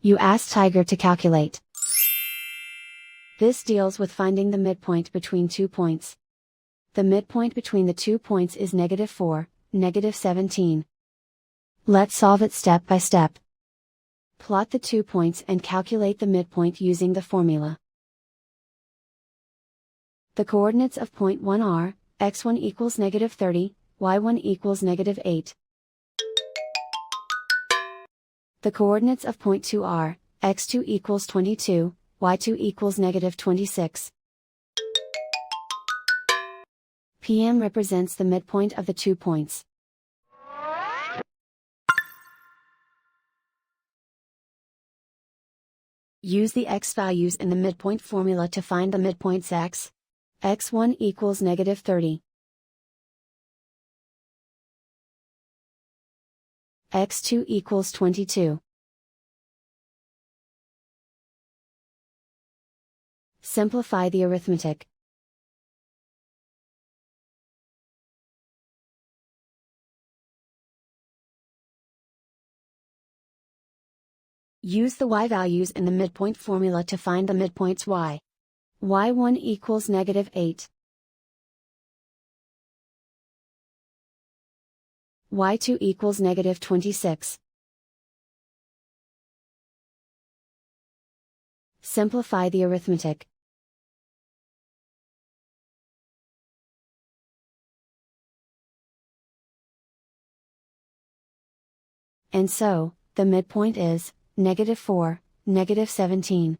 You ask Tiger to calculate. This deals with finding the midpoint between 2 points. The midpoint between the 2 points is -4, -17. Let's solve it step by step. Plot the 2 points and calculate the midpoint using the formula. The coordinates of point 1 are, x1 equals -30, y1 equals -8. The coordinates of point 2 are, x2 equals 22, y2 equals -26. PM represents the midpoint of the 2 points. Use the x values in the midpoint formula to find the midpoints x. x1 equals -30. x2 equals 22. Simplify the arithmetic. Use the y values in the midpoint formula to find the midpoints y. y1 equals -8. y2 equals -26. Simplify the arithmetic. And so, the midpoint is -4, -17.